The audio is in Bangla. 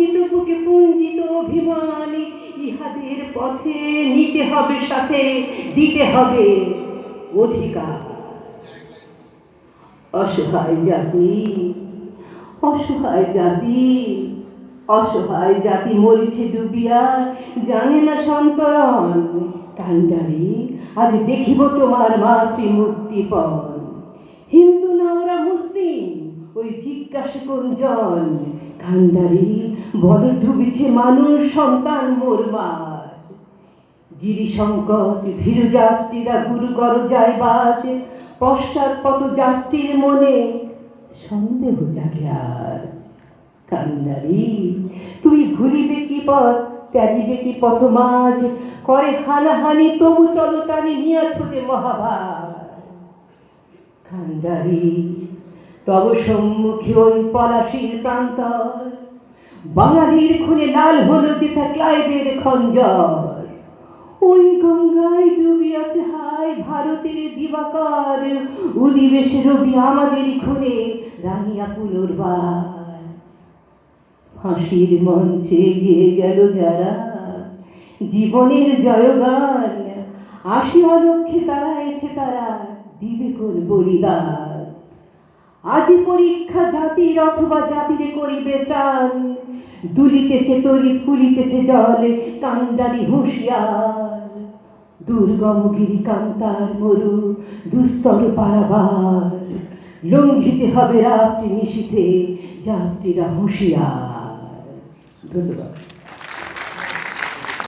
রঞ্জিত বুকে পুঞ্জিত অভিমানী ইহাদের পথে নিতে হবে সাথে, দিতে হবে অধিকার। অসহায় জাতি, অসহায় জাতি, অসহায় জাতি মরিছে ডুবিয়া, জানে না সন্তরণ। কান্ডারি আজ দেখিব তোমার মাতৃমূর্তিপণ। হিন্দু না ওরা মুসলিম, ওই জিজ্ঞাসা কোনজন? কান্ডারি বড় ডুবিছে মানুষ সন্তান মোরবার। গিরি সংকট ভীরু যাত্রীরা গুরু কর যায় বাজ, পশ্চাৎপদ যাত্রীর মনে সন্দেহ জাগে আজ। কান্ডারি তুমি ভুলিবে কি পথ, ত্যাজিবে কি পথ মাঝ, করে হানাহানি তবু চলটানি নিয়াছ যে মহাভার। কান্ডারি তব সম্মুখে ওই পলাশির প্রান্তর, বাঙালির খুনে লাল হলো যেথা ক্লাইভের খঞ্জর। ওই গঙ্গায় ডুবিয়াছে হায় ভারতের দিবাকর, উদিবেশ রবি আমাদের খুনে রানিয়া পুনর্বার। ফাঁসির মঞ্চে গিয়ে গেল যারা জীবনের জয়গান, আশি অলক্ষে দাঁড়াইছে তারা দিবে কোন বলিদান। আজি পরীক্ষা জাতির অথবা জাতিরে করিবে ত্রাণ, দুলিতেছে তরি ফুলিতেছে জল কান্ডারি হুঁশিয়ার। দুর্গম গিরি কান্তার মরু দুস্তর পারাবার, লঙ্ঘিতে হবে রাত্রি নিশীথে যাত্রীরা হুঁশিয়ার। ধন্যবাদ।